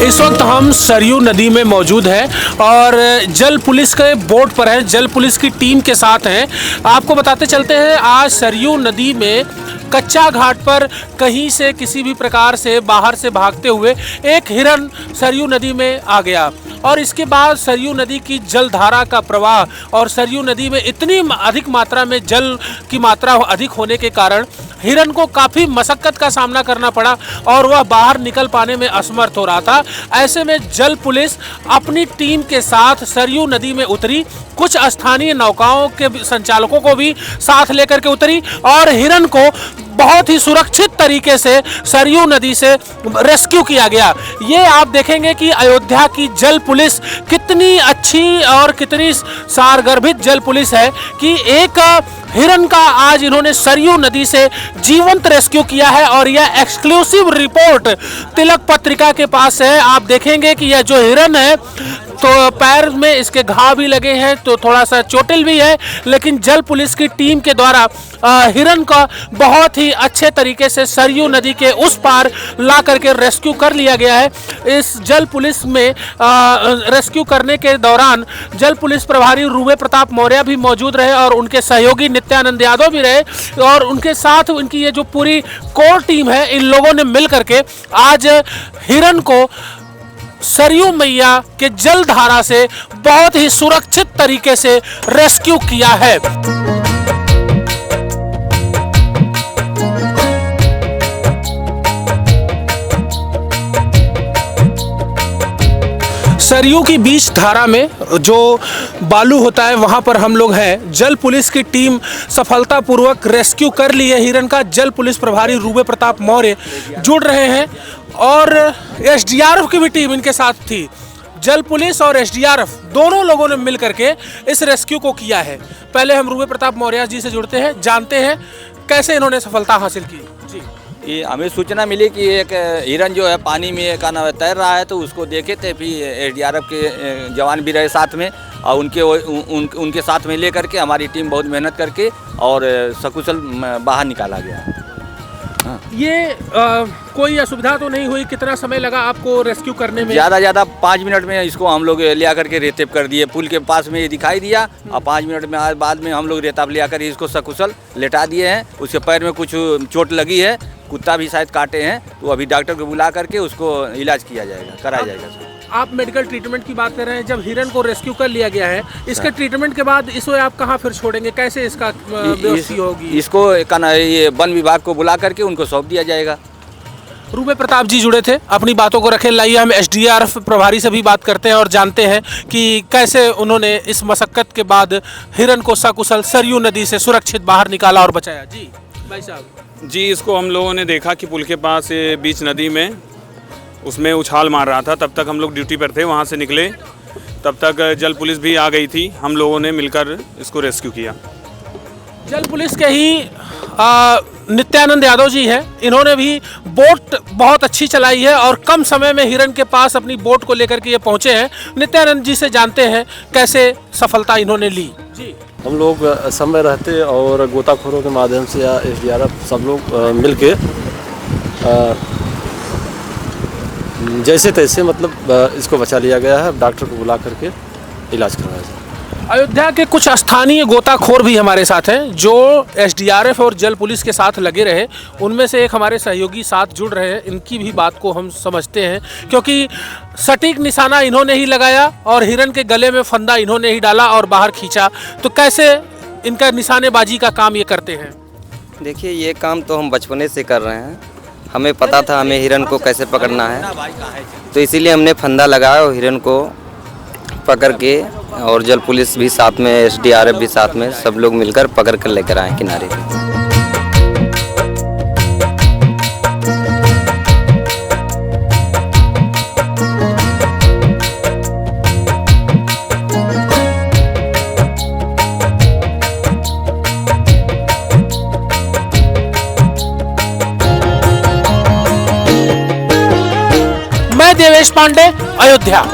इस वक्त हम सरयू नदी में मौजूद हैं और जल पुलिस के बोट पर हैं, जल पुलिस की टीम के साथ हैं। आपको बताते चलते हैं, आज सरयू नदी में कच्चा घाट पर कहीं से किसी भी प्रकार से बाहर से भागते हुए एक हिरन सरयू नदी में आ गया और इसके बाद सरयू नदी की जलधारा का प्रवाह और सरयू नदी में इतनी अधिक मात्रा में जल की मात्रा अधिक होने के कारण हिरन को काफ़ी मशक्कत का सामना करना पड़ा और वह बाहर निकल पाने में असमर्थ हो रहा था। ऐसे में जल पुलिस अपनी टीम के साथ सरयू नदी में उतरी, कुछ स्थानीय नौकाओं के संचालकों को भी साथ लेकर के उतरी और हिरन को बहुत ही सुरक्षित तरीके से सरयू नदी से रेस्क्यू किया गया। ये आप देखेंगे कि अयोध्या की जल पुलिस कितनी अच्छी और कितनी सारगर्भित जल पुलिस है कि एक हिरन का आज इन्होंने सरयू नदी से जीवंत रेस्क्यू किया है और यह एक्सक्लूसिव रिपोर्ट तिलक पत्रिका के पास है। आप देखेंगे कि यह जो हिरन है तो पैर में इसके घाव भी लगे हैं, तो थोड़ा सा चोटिल भी है, लेकिन जल पुलिस की टीम के द्वारा हिरन का बहुत ही अच्छे तरीके से सरयू नदी के उस पार ला करके रेस्क्यू कर लिया गया है। इस जल पुलिस में रेस्क्यू करने के दौरान जल पुलिस प्रभारी रूबे प्रताप मौर्य भी मौजूद रहे और उनके सहयोगी नित्यानंद यादव भी रहे और उनके साथ उनकी ये जो पूरी कोर टीम है, इन लोगों ने मिल करके आज हिरन को सरयू मैया के जलधारा से बहुत ही सुरक्षित तरीके से रेस्क्यू किया है। सरयू की बीच धारा में जो बालू होता है वहां पर हम लोग हैं। जल पुलिस की टीम सफलतापूर्वक रेस्क्यू कर ली है हिरन का। जल पुलिस प्रभारी रूबे प्रताप मौर्य जुड़ रहे हैं और एसडीआरएफ की भी टीम इनके साथ थी। जल पुलिस और एसडीआरएफ दोनों लोगों ने मिल करके इस रेस्क्यू को किया है। पहले हम रूबे प्रताप मौर्य जी से जुड़ते हैं, जानते हैं कैसे इन्होंने सफलता हासिल की। जी, ये हमें सूचना मिली कि एक हिरन जो है पानी में का नाम तैर रहा है, तो उसको देखे थे। फिर एसडीआरएफ के जवान भी रहे साथ में और उनके साथ में ले करके हमारी टीम बहुत मेहनत करके और सकुशल बाहर निकाला गया। हाँ। ये कोई असुविधा तो नहीं हुई? कितना समय लगा आपको रेस्क्यू करने में? ज़्यादा 5 मिनट में इसको हम लोग ले आकर के रेतेप कर दिए। पुल के पास में ये दिखाई दिया और 5 मिनट में बाद में हम लोग रेताब ले आकर इसको सकुशल लेटा दिए हैं। उसके पैर में कुछ चोट लगी है, कुत्ता भी शायद काटे हैं, तो अभी डॉक्टर को बुला करके उसको इलाज किया जाएगा, कराया जाएगा। आप मेडिकल ट्रीटमेंट की बात कर रहे हैं। जब हिरन को रेस्क्यू कर लिया गया है, इसके ट्रीटमेंट के बाद इसको आप कहाँ फिर छोड़ेंगे? कैसे इसका व्यवस्था होगी? इसको ये वन विभाग को बुला करके उनको सौंप दिया जाएगा। रूबे प्रताप जी जुड़े थे, अपनी बातों को रखे। लाइए हम एसडीआरएफ प्रभारी से भी बात करते हैं और जानते हैं कि कैसे उन्होंने इस मशक्कत के बाद हिरन को सकुशल सरयू नदी से सुरक्षित बाहर निकाला और बचाया। जी भाई साहब। जी, इसको हम लोगों ने देखा कि पुल के पास बीच नदी में उसमें उछाल मार रहा था। तब तक हम लोग ड्यूटी पर थे, वहाँ से निकले, तब तक जल पुलिस भी आ गई थी। हम लोगों ने मिलकर इसको रेस्क्यू किया। जल पुलिस के ही नित्यानंद यादव जी हैं, इन्होंने भी बोट बहुत अच्छी चलाई है और कम समय में हिरन के पास अपनी बोट को लेकर के ये पहुँचे हैं। नित्यानंद जी से जानते हैं कैसे सफलता इन्होंने ली। जी, हम लोग समय रहते और गोताखोरों के माध्यम से या एसडीआरएफ सब लोग मिलके जैसे तैसे मतलब इसको बचा लिया गया है। डॉक्टर को बुला करके इलाज करवाया जाए। अयोध्या के कुछ स्थानीय गोताखोर भी हमारे साथ हैं जो एसडीआरएफ और जल पुलिस के साथ लगे रहे। उनमें से एक हमारे सहयोगी साथ जुड़ रहे हैं। इनकी भी बात को हम समझते हैं क्योंकि सटीक निशाना इन्होंने ही लगाया और हिरन के गले में फंदा इन्होंने ही डाला और बाहर खींचा। तो कैसे इनका निशानेबाजी का काम ये करते हैं? देखिए, ये काम तो हम बचपने से कर रहे हैं। हमें पता था हमें हिरन को कैसे पकड़ना है, तो इसीलिए हमने फंदा लगाया और हिरन को पकड़ के, और जल पुलिस भी साथ में, एसडीआरएफ भी साथ में, सब लोग मिलकर पकड़ कर लेकर आए किनारे। मैं देवेश पांडे, अयोध्या।